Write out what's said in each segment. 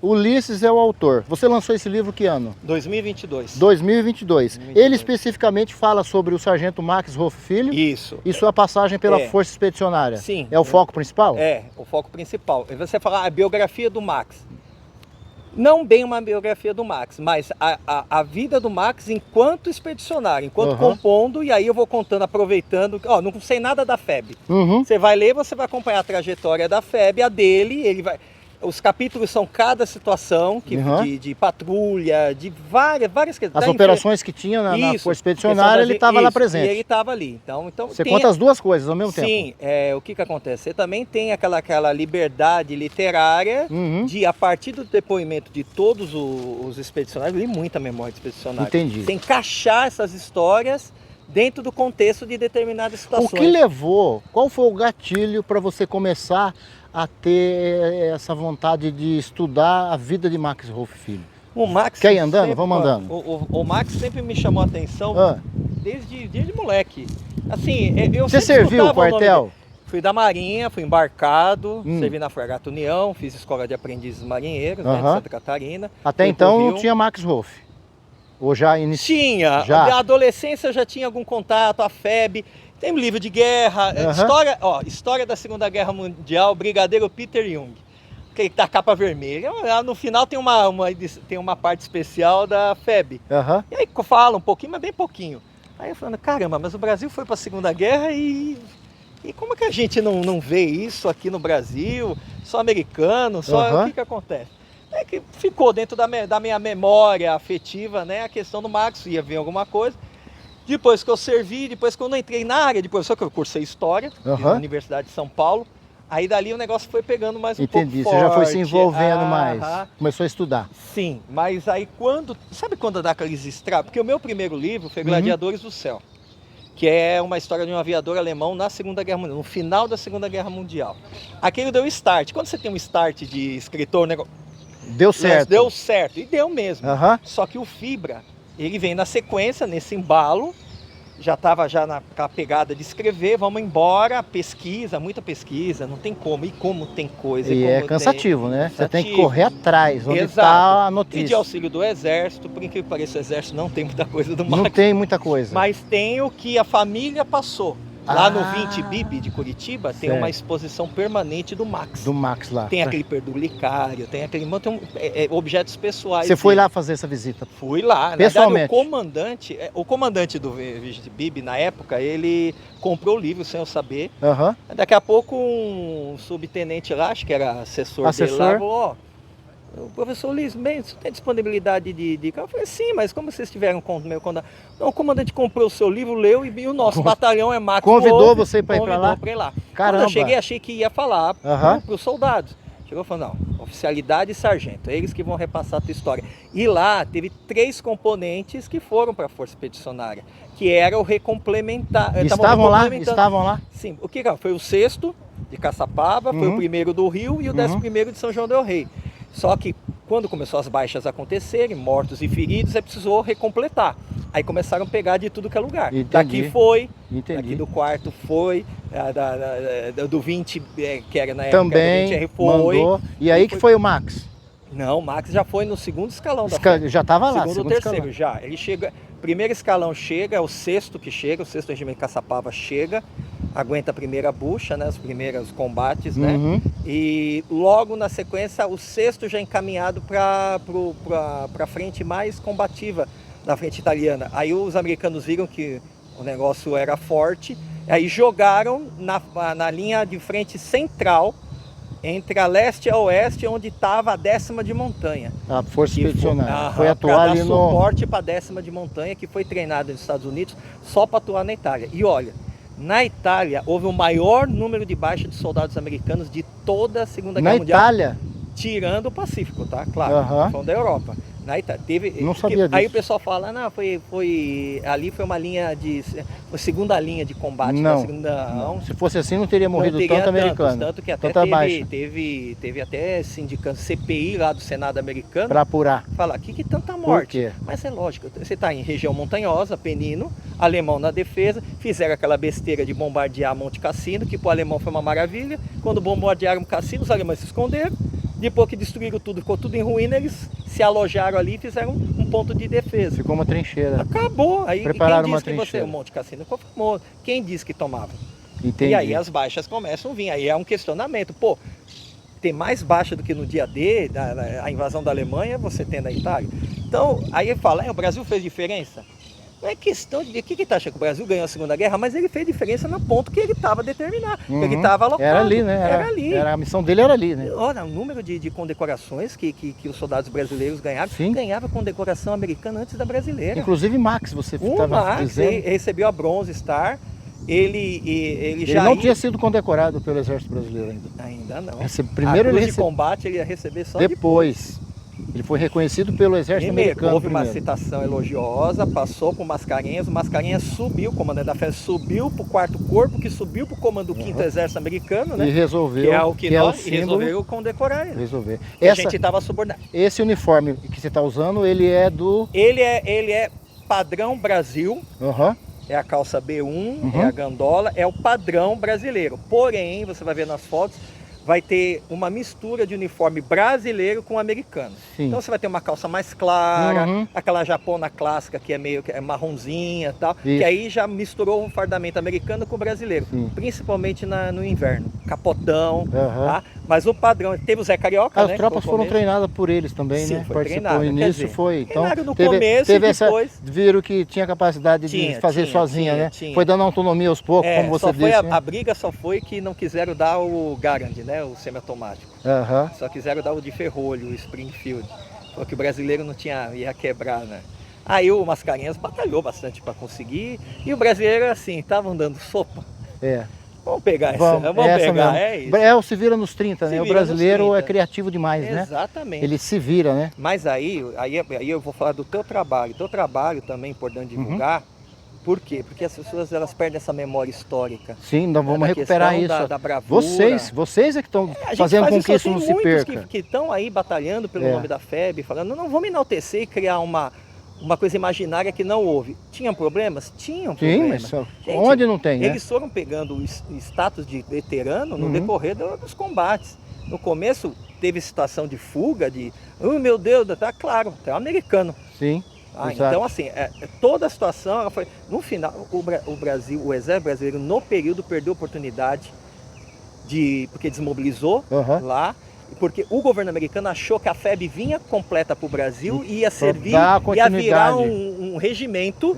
Ulisses é o autor. Você lançou esse livro que ano? 2022. 2022. Ele especificamente fala sobre o sargento Max Rolfe Filho. Isso. E sua passagem pela Força Expedicionária. Sim. É o foco principal? É, o foco principal. Você fala a biografia do Max. Não bem uma biografia do Max, mas a vida do Max enquanto expedicionário, enquanto compondo, e aí eu vou contando, aproveitando. Ó, não sei nada da FEB. Você vai ler, você vai acompanhar a trajetória da FEB, a dele, ele vai... Os capítulos são cada situação de patrulha, de várias questões. As operações que tinha na Força Expedicionária, ele estava lá presente. E ele estava ali. Então você conta as duas coisas ao mesmo tempo. Sim, o que acontece? Você também tem aquela liberdade literária de, a partir do depoimento de todos os expedicionários, eu li muita memória de expedicionário. Entendi. Você encaixar essas histórias dentro do contexto de determinadas situações. O que levou, qual foi o gatilho para você começar a ter essa vontade de estudar a vida de Max Rolfe Filho? O Max quer ir andando? Vamos andando. O Max sempre me chamou a atenção desde moleque. Assim, eu Você serviu o quartel? Fui da Marinha, fui embarcado, servi na Fragata União, fiz escola de aprendizes marinheiros, né, de Santa Catarina. Até então não tinha Max Rolfe? Ou já iniciou? Tinha. Na adolescência eu já tinha algum contato, a FEB. Tem um livro de guerra, história da Segunda Guerra Mundial, Brigadeiro Peter Jung, que tá capa vermelha. No final tem uma parte especial da FEB. E aí fala um pouquinho, mas bem pouquinho. Aí eu falando, caramba, mas o Brasil foi para a Segunda Guerra e como é que a gente não vê isso aqui no Brasil? Só americano, só o que acontece? É que ficou dentro da minha memória afetiva, né, a questão do Max, ia ver alguma coisa. Depois que eu servi, depois que eu não entrei na área de professor, que eu cursei História na Universidade de São Paulo, aí dali o negócio foi pegando mais um pouco forte. Você já foi se envolvendo mais, começou a estudar. Sim, mas aí sabe quando dá aqueles estragos? Porque o meu primeiro livro foi Gladiadores do Céu, que é uma história de um aviador alemão na Segunda Guerra Mundial, no final da Segunda Guerra Mundial. Aquele deu start. Quando você tem um start de escritor, deu certo. Deu certo, e deu mesmo. Só que o Fibra, ele vem na sequência, nesse embalo, já estava naquela pegada de escrever, vamos embora, muita pesquisa, não tem como, e como tem coisa. E é cansativo, né? Você tem que correr atrás, onde está a notícia. Pedir auxílio do Exército, por incrível que pareça, o Exército não tem muita coisa do Max. Não tem muita coisa. Mas tem o que a família passou. Lá no 20 Bib de Curitiba tem uma exposição permanente do Max. Do Max lá. Tem aquele perdulicário, tem objetos pessoais. Você foi lá fazer essa visita? Fui lá. Pessoalmente? Na verdade, o comandante do 20 Bib, na época, ele comprou o livro sem eu saber. Daqui a pouco um subtenente lá, acho que era assessor dele lá, falou, o professor Ulisses, bem, você tem disponibilidade de... Eu falei, sim, mas como vocês tiveram meu contato? Não, o comandante comprou o seu livro, leu e o nosso batalhão é Max Convidou Rolfe, você para ir para lá? Para ir lá. Caramba. Quando eu cheguei, achei que ia falar para os soldados. Chegou e falou, não, oficialidade e sargento, eles que vão repassar a tua história. E lá teve 3 componentes que foram para a Força Expedicionária, que era o recomplementar. Estavam lá? Sim, o que foi o 6º de Caçapava, foi o 1º do Rio e o 11º de São João del Rei. Só que quando começou as baixas a acontecerem, mortos e feridos, precisou recompletar. Aí começaram a pegar de tudo que é lugar. Entendi. Daqui foi, Entendi. daqui do 4º foi, do 20, que era na época também do 20, foi. Mandou. E aí que foi o Max? Não, o Max já foi no 2º escalão da FEB. Já estava lá, segundo ou terceiro já. Ele chega, primeiro escalão chega, é o 6º que chega, o 6º Regimento de Caçapava chega, aguenta a primeira bucha, né, os primeiros combates, né? E logo na sequência o 6º já encaminhado para a frente mais combativa, na frente italiana. Aí os americanos viram que o negócio era forte, aí jogaram na linha de frente central, entre a leste e a oeste, onde estava a 10ª de montanha. A Força Expedicionária. Foi atuar ali no... suporte para a 10ª de montanha, que foi treinada nos Estados Unidos só para atuar na Itália. E olha, na Itália houve o maior número de baixas de soldados americanos de toda a Segunda Guerra Mundial. Na Itália? Tirando o Pacífico, tá? Claro, são da Europa. Na Itália, não sabia disso. Aí o pessoal fala, não, ali foi uma linha foi segunda linha de combate. Não, não. Se fosse assim não teria morrido tanto americano. Tanto que até teve até sindicância CPI lá do Senado americano. Para apurar. Falar, que tanta morte? Por quê? Mas é lógico, você está em região montanhosa, Penino, alemão na defesa, fizeram aquela besteira de bombardear Monte Cassino, que para o alemão foi uma maravilha. Quando bombardearam Cassino, os alemães se esconderam. Depois que destruíram tudo, ficou tudo em ruína, eles se alojaram ali e fizeram um ponto de defesa. Ficou uma trincheira. Acabou. Aí Prepararam quem uma disse que trincheira. o Monte Cassino confirmou? Quem disse que tomava? Entendi. E aí as baixas começam a vir. Aí é um questionamento. Pô, tem mais baixa do que no dia D, a invasão da Alemanha, você tem na Itália. Então, aí ele fala, o Brasil fez diferença? Não é questão de... O que está achando? Que o Brasil ganhou a Segunda Guerra, mas ele fez diferença no ponto que ele estava determinado. Uhum. Ele estava alocado. Era ali, né? Era ali. A missão dele era ali, né? Olha, o número de condecorações que os soldados brasileiros ganharam. Sim. Ganhava condecoração americana antes da brasileira. Inclusive Max, você O estava Max dizendo. recebeu a Bronze Star. Ele já não tinha sido condecorado pelo Exército Brasileiro ainda. Ainda não. Primeiro a ele cruz de combate ele ia receber só depois. Ele foi reconhecido pelo Exército Americano houve uma primeiro. citação elogiosa, passou por Mascarenhas, o Mascarenhas subiu, o comandante da FEB subiu para o 4º Corpo, que subiu para o comando do 5º Exército Americano, né? E resolveu, que é o que nós, símbolo, resolveu condecorar ele. Resolver. A gente estava subordinado. Esse uniforme que você está usando, ele é do... Ele é padrão Brasil. Uhum. É a calça B1, é a gandola, é o padrão brasileiro. Porém, você vai ver nas fotos, vai ter uma mistura de uniforme brasileiro com americano. Sim. Então você vai ter uma calça mais clara, aquela japona clássica que é meio que marronzinha e tal, que aí já misturou um fardamento americano com o brasileiro, principalmente no inverno. Capotão, tá? Mas o padrão, teve o Zé Carioca, As tropas foram treinadas por eles também, sim, né? foi Participou início, foi. Então, no começo e depois... viram que tinha capacidade de fazer sozinha, né? Foi dando autonomia aos poucos, como você disse. A briga só foi que não quiseram dar o Garand, né? O semiautomático. Só quiseram dar o de ferrolho, o Springfield. Porque o brasileiro não ia quebrar, né? Aí o Mascarenhas batalhou bastante para conseguir. E o brasileiro, assim, estavam dando sopa. Vamos pegar essa, vamos pegar, mesmo. É isso. O se vira nos 30, né? O brasileiro é criativo demais, né? Exatamente. Ele se vira, né? Mas aí eu vou falar do teu trabalho. Teu trabalho também é importante divulgar. Por quê? Porque as pessoas elas perdem essa memória histórica. Sim, nós vamos recuperar isso. Da bravura. Vocês é que estão fazendo com que isso não se perca. Que estão aí batalhando pelo nome da FEB, falando, não vamos enaltecer e criar uma coisa imaginária que não houve. Tinham problemas? Tinham problemas. Sim, mas gente, onde não tem, né? Eles foram pegando o status de veterano no decorrer dos combates. No começo teve situação de fuga, meu Deus, tá claro, é um americano. Sim. Então, assim, toda a situação, ela foi... No final, o Brasil, o Exército Brasileiro, no período, perdeu a oportunidade porque desmobilizou lá, porque o governo americano achou que a FEB vinha completa para o Brasil e ia servir, ia virar um regimento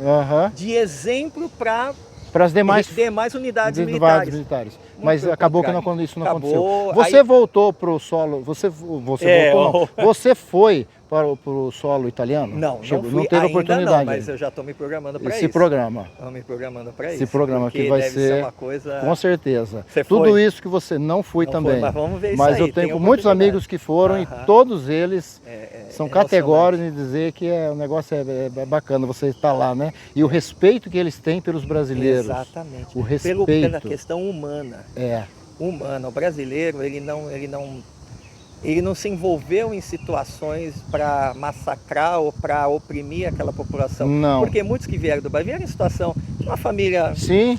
de exemplo para as demais unidades militares. Mas acabou que isso não aconteceu. Você voltou para o solo, você foi para o solo italiano? Não teve oportunidade. Não, mas eu já estou me programando para isso. Se programa. Estou me programando para isso. Se programa que vai ser uma coisa... Com certeza. Tudo isso que você não foi também. Mas vamos ver isso mas aí. eu tenho muitos amigos que foram e todos eles são categóricos em dizer que o negócio é bacana você estar lá, né? E o respeito que eles têm pelos brasileiros. Exatamente. O respeito. Pela questão humana. Humana. O brasileiro, ele não se envolveu em situações para massacrar ou para oprimir aquela população. Não. Porque muitos que vieram do Brasil vieram em situação de uma família... Sim.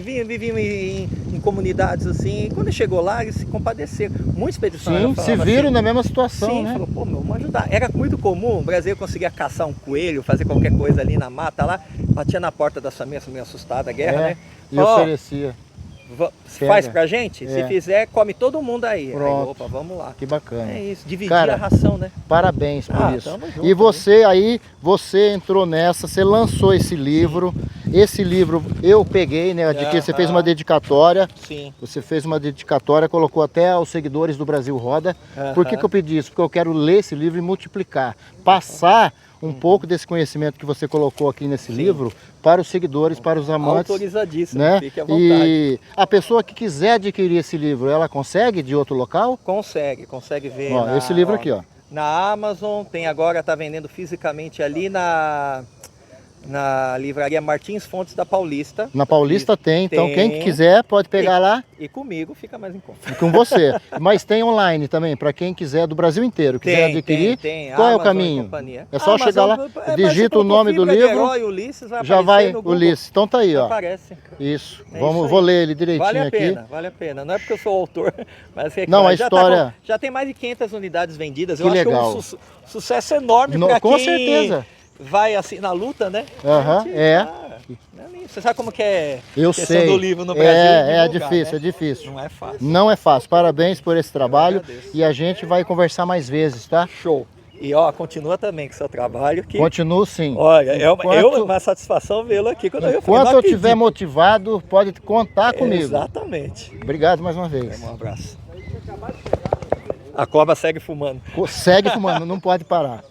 Viviam em comunidades assim. E quando chegou lá, eles se compadeceram. Muitos expedicionários se viram assim, na mesma situação, sim, né? Falou, vamos ajudar. Era muito comum, o Brasil conseguia caçar um coelho, fazer qualquer coisa ali na mata lá, batia na porta da família, meio assustada, a guerra, né? E oferecia. Faz pra gente? Se fizer, come todo mundo aí. Pronto. Aí, opa, vamos lá. Que bacana. É isso, dividir a ração, né? Parabéns por isso. Junto, e você entrou nessa, você lançou esse livro. Esse livro eu peguei, né? Você fez uma dedicatória. Sim. Você fez uma dedicatória, colocou até aos seguidores do Brasil Roda. Por que eu pedi isso? Porque eu quero ler esse livro e multiplicar. Passar um pouco desse conhecimento que você colocou aqui nesse livro para os seguidores, para os amantes. Autorizadíssimo, né? Fique à vontade. E a pessoa que quiser adquirir esse livro, ela consegue de outro local? Consegue ver. Esse livro aqui, ó. Na Amazon, tem agora, tá vendendo fisicamente ali Na livraria Martins Fontes da Paulista. Na Paulista tem, então Tem. quem quiser pode pegar lá E comigo fica mais em conta. e com você. Mas tem online também, para quem quiser do Brasil inteiro, quiser adquirir. Tem. Qual é o Amazon e caminho? companhia. É só chegar lá, mas digita você o nome do colocou Fibra de livro, Herói, Ulisses, vai já aparecer vai no o Google. Ulisses. Então tá aí, ó. Aparece. Isso. É Vamos, isso aí. vou ler ele direitinho Vale a aqui. pena, vale a pena. Não é porque eu sou autor, mas é que Não, a já história- já tem mais de 500 unidades vendidas. Que Eu legal. acho que é um sucesso enorme para Com quem certeza. vai assim na luta, né? Aham, A gente é. Você sabe como que é Eu questão sei. do livro no Brasil? É divulgar, difícil, né? é difícil. Não é fácil. Não é fácil. Parabéns por esse trabalho agradeço. e a gente vai conversar mais vezes, tá? Show. E ó, continua também com o seu trabalho. Que, Continuo sim. olha, é Enquanto- uma satisfação vê-lo aqui quando eu Enquanto não eu acredito. estiver motivado, pode contar comigo. Exatamente. Obrigado mais uma vez. Um abraço. A cobra segue fumando. Segue fumando, não pode parar.